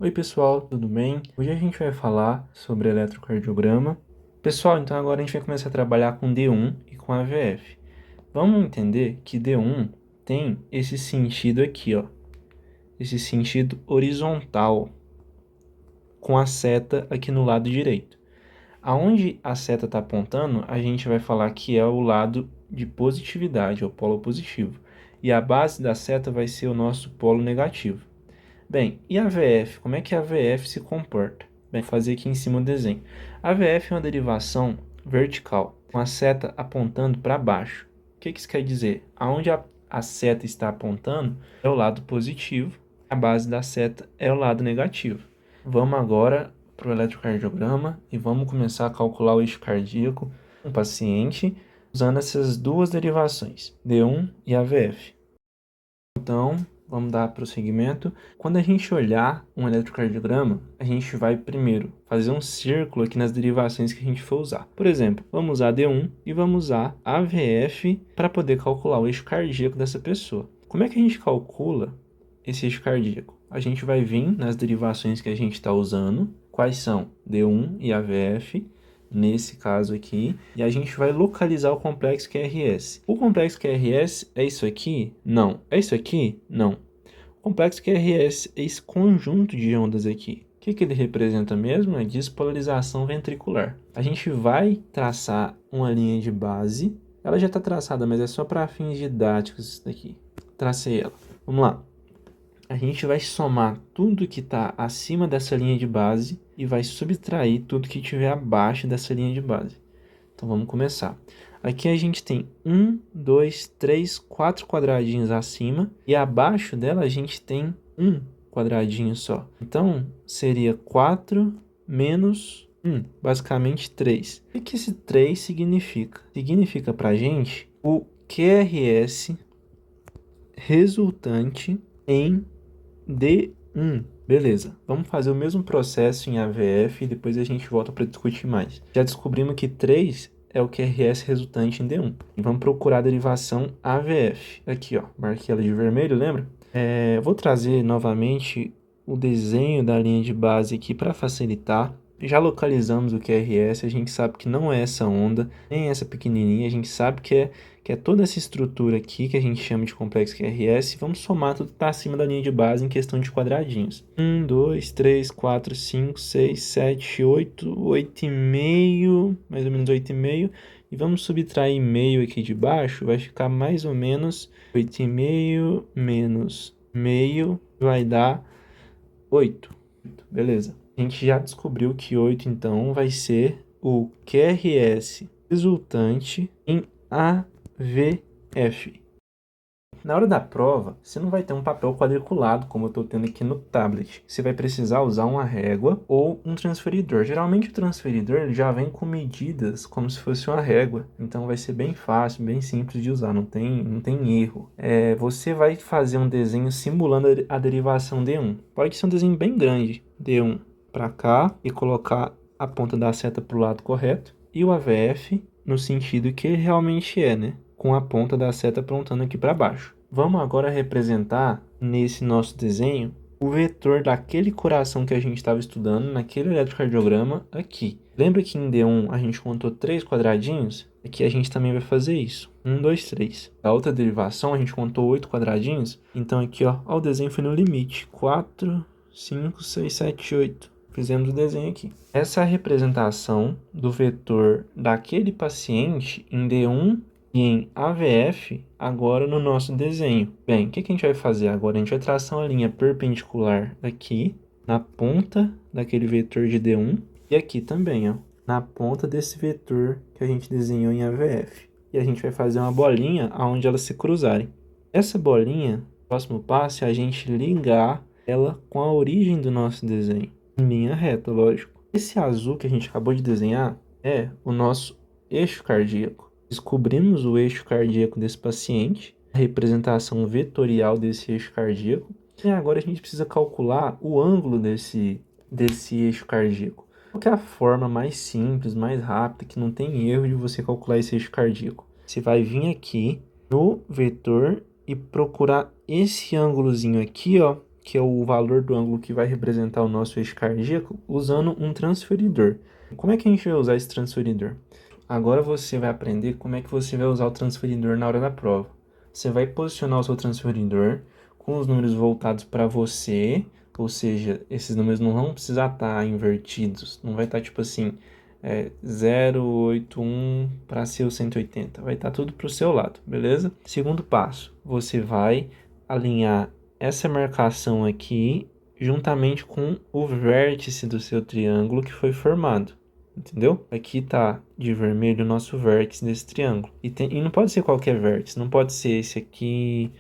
Oi pessoal, tudo bem? Hoje a gente vai falar sobre eletrocardiograma. Pessoal, então agora a gente vai começar a trabalhar com D1 e com AVF. Vamos entender que D1 tem esse sentido aqui, ó. Esse sentido horizontal, com a seta aqui no lado direito. Aonde a seta está apontando, a gente vai falar que é o lado de positividade, o polo positivo. E a base da seta vai ser o nosso polo negativo. Bem, e a VF? Como é que a VF se comporta? Bem, vou fazer aqui em cima o desenho. A VF é uma derivação vertical, com a seta apontando para baixo. O que isso quer dizer? Aonde a seta está apontando é o lado positivo, a base da seta é o lado negativo. Vamos agora para o eletrocardiograma e vamos começar a calcular o eixo cardíaco do paciente usando essas duas derivações, D1 e AVF. Então, vamos dar prosseguimento. Quando a gente olhar um eletrocardiograma, a gente vai primeiro fazer um círculo aqui nas derivações que a gente for usar. Por exemplo, vamos usar D1 e vamos usar AVF para poder calcular o eixo cardíaco dessa pessoa. Como é que a gente calcula esse eixo cardíaco? A gente vai vir nas derivações que a gente está usando, quais são D1 e AVF, nesse caso aqui, e a gente vai localizar o complexo QRS. O complexo QRS é isso aqui? Não. É isso aqui? Não. O complexo QRS é esse conjunto de ondas aqui. O que ele representa mesmo? É despolarização ventricular. A gente vai traçar uma linha de base. Ela já está traçada, mas é só para fins didáticos isso daqui. Tracei ela. Vamos lá. A gente vai somar tudo que está acima dessa linha de base e vai subtrair tudo que estiver abaixo dessa linha de base. Então vamos começar. Aqui a gente tem 1, 2, 3, 4 quadradinhos acima e abaixo dela a gente tem um quadradinho só. Então seria 4 menos 1, basicamente 3. O que esse 3 significa? Significa para a gente o QRS resultante em D1. Beleza, vamos fazer o mesmo processo em AVF e depois a gente volta para discutir mais. Já descobrimos que 3 é o QRS resultante em D1. E vamos procurar a derivação AVF. Aqui, ó, marquei ela de vermelho, lembra? Vou trazer novamente o desenho da linha de base aqui para facilitar. Já localizamos o QRS, a gente sabe que não é essa onda, nem essa pequenininha, a gente sabe que é toda essa estrutura aqui que a gente chama de complexo QRS. Vamos somar tudo que está acima da linha de base em questão de quadradinhos. 1, 2, 3, 4, 5, 6, 7, 8, 8,5, mais ou menos 8,5. E vamos subtrair meio aqui de baixo, vai ficar mais ou menos 8,5 menos meio, vai dar 8. Beleza. A gente já descobriu que 8, então, vai ser o QRS resultante em AVF. Na hora da prova, você não vai ter um papel quadriculado, como eu estou tendo aqui no tablet. Você vai precisar usar uma régua ou um transferidor. Geralmente o transferidor ele já vem com medidas como se fosse uma régua. Então vai ser bem fácil, bem simples de usar, não tem erro. Você vai fazer um desenho simulando a derivação D1. Pode ser um desenho bem grande, D1 para cá e colocar a ponta da seta para o lado correto. E o AVF no sentido que ele realmente é, né? Com a ponta da seta apontando aqui para baixo. Vamos agora representar nesse nosso desenho o vetor daquele coração que a gente estava estudando naquele eletrocardiograma aqui. Lembra que em D1 a gente contou 3 quadradinhos? Aqui a gente também vai fazer isso. 1, 2, 3. A outra derivação a gente contou 8 quadradinhos. Então aqui, ó, o desenho foi no limite. 4, 5, 6, 7, 8. Fizemos o desenho aqui. Essa é a representação do vetor daquele paciente em D1 e em AVF agora no nosso desenho. Bem, o que a gente vai fazer agora? A gente vai traçar uma linha perpendicular aqui na ponta daquele vetor de D1 e aqui também, ó, na ponta desse vetor que a gente desenhou em AVF. E a gente vai fazer uma bolinha aonde elas se cruzarem. Essa bolinha, o próximo passo é a gente ligar ela com a origem do nosso desenho. Em linha reta, lógico. Esse azul que a gente acabou de desenhar é o nosso eixo cardíaco. Descobrimos o eixo cardíaco desse paciente, a representação vetorial desse eixo cardíaco. E agora a gente precisa calcular o ângulo desse eixo cardíaco. Qual que é a forma mais simples, mais rápida, que não tem erro de você calcular esse eixo cardíaco? Você vai vir aqui no vetor e procurar esse ângulozinho aqui, ó, que é o valor do ângulo que vai representar o nosso eixo cardíaco, usando um transferidor. Como é que a gente vai usar esse transferidor? Agora você vai aprender como é que você vai usar o transferidor na hora da prova. Você vai posicionar o seu transferidor com os números voltados para você, ou seja, esses números não vão precisar estar invertidos, não vai estar tipo assim, 081 para ser o 180, vai estar tudo para o seu lado, beleza? Segundo passo, você vai alinhar essa marcação aqui juntamente com o vértice do seu triângulo que foi formado. Entendeu? Aqui tá de vermelho o nosso vértice desse triângulo. E não pode ser qualquer vértice, não pode ser esse aqui.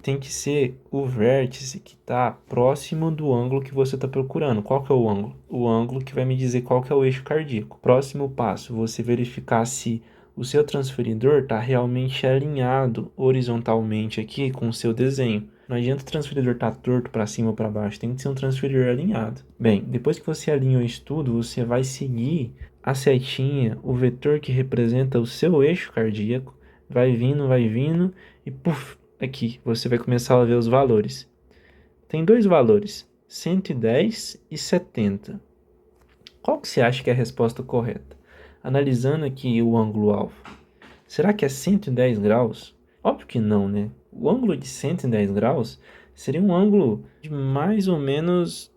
Tem que ser o vértice que está próximo do ângulo que você está procurando. Qual que é o ângulo? O ângulo que vai me dizer qual que é o eixo cardíaco. Próximo passo, você verificar se o seu transferidor está realmente alinhado horizontalmente aqui com o seu desenho. Não adianta o transferidor estar torto para cima ou para baixo, tem que ser um transferidor alinhado. Bem, depois que você alinhou isso tudo, você vai seguir a setinha, o vetor que representa o seu eixo cardíaco, vai vindo e puf, aqui você vai começar a ver os valores. Tem dois valores, 110 e 70. Qual que você acha que é a resposta correta? Analisando aqui o ângulo alfa, será que é 110 graus? Óbvio que não, né? O ângulo de 110 graus seria um ângulo de mais ou menos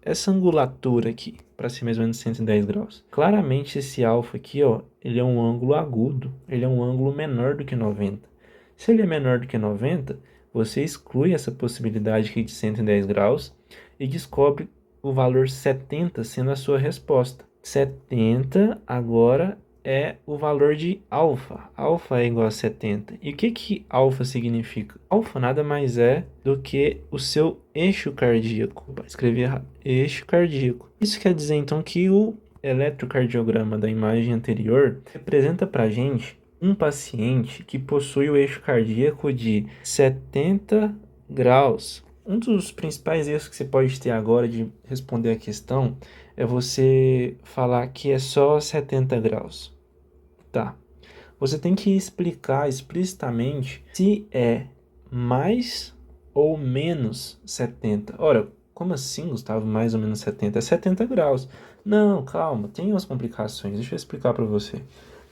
essa angulatura aqui, para ser mais ou menos 110 graus. Claramente esse alfa aqui, ó, ele é um ângulo agudo, ele é um ângulo menor do que 90. Se ele é menor do que 90, você exclui essa possibilidade aqui de 110 graus e descobre o valor 70 sendo a sua resposta. 70 agora é o valor de alfa. Alfa é igual a 70. E o que alfa significa? Alfa nada mais é do que o seu eixo cardíaco. Opa, escrevi errado. Eixo cardíaco. Isso quer dizer então que o eletrocardiograma da imagem anterior representa para a gente um paciente que possui o eixo cardíaco de 70 graus. Um dos principais erros que você pode ter agora de responder a questão é você falar que é só 70 graus. Tá. Você tem que explicar explicitamente se é mais ou menos 70. Ora, como assim, Gustavo, mais ou menos 70? É 70 graus. Não, calma, tem umas complicações. Deixa eu explicar para você.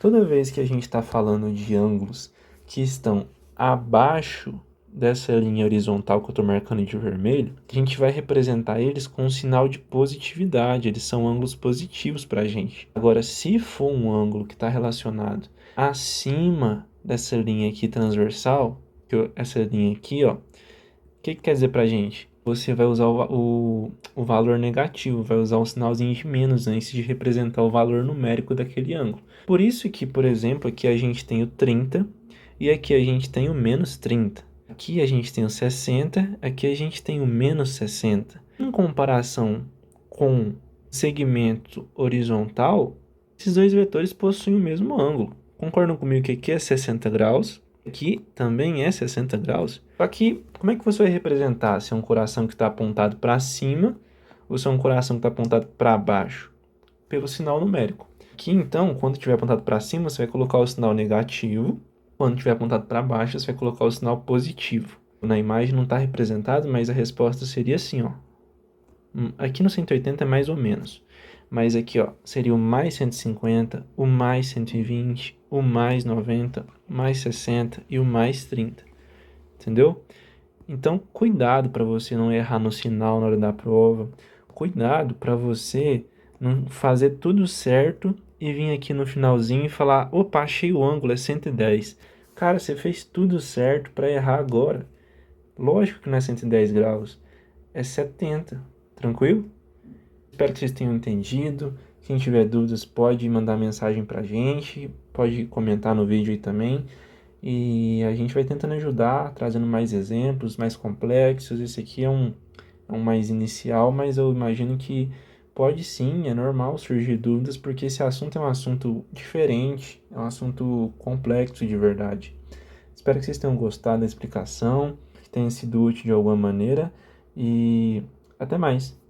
Toda vez que a gente está falando de ângulos que estão abaixo dessa linha horizontal que eu estou marcando de vermelho, a gente vai representar eles com um sinal de positividade, eles são ângulos positivos para a gente. Agora, se for um ângulo que está relacionado acima dessa linha aqui transversal, essa linha aqui, ó, o que quer dizer para a gente? Você vai usar o valor negativo, vai usar um sinalzinho de menos antes de representar o valor numérico daquele ângulo. Por isso que, por exemplo, aqui a gente tem o 30 e aqui a gente tem o menos 30. Aqui a gente tem o 60, aqui a gente tem o menos 60. Em comparação com segmento horizontal, esses dois vetores possuem o mesmo ângulo. Concordam comigo que aqui é 60 graus, aqui também é 60 graus? Só que, como é que você vai representar se é um coração que está apontado para cima ou se é um coração que está apontado para baixo? Pelo sinal numérico. Aqui, então, quando estiver apontado para cima, você vai colocar o sinal negativo. Quando estiver apontado para baixo, você vai colocar o sinal positivo. Na imagem não está representado, mas a resposta seria assim, ó. Aqui no 180 é mais ou menos. Mas aqui, ó, seria o mais 150, o mais 120, o mais 90, o mais 60 e o mais 30. Entendeu? Então, cuidado para você não errar no sinal na hora da prova. Cuidado para você não fazer tudo certo e vir aqui no finalzinho e falar: opa, achei o ângulo, é 110. Cara, você fez tudo certo para errar agora. Lógico que não é 110 graus, é 70. Tranquilo? Espero que vocês tenham entendido. Quem tiver dúvidas pode mandar mensagem pra gente, pode comentar no vídeo aí também. E a gente vai tentando ajudar, trazendo mais exemplos, mais complexos. Esse aqui é um mais inicial, mas eu imagino que pode sim, é normal surgir dúvidas, porque esse assunto é um assunto diferente, é um assunto complexo de verdade. Espero que vocês tenham gostado da explicação, que tenha sido útil de alguma maneira e até mais.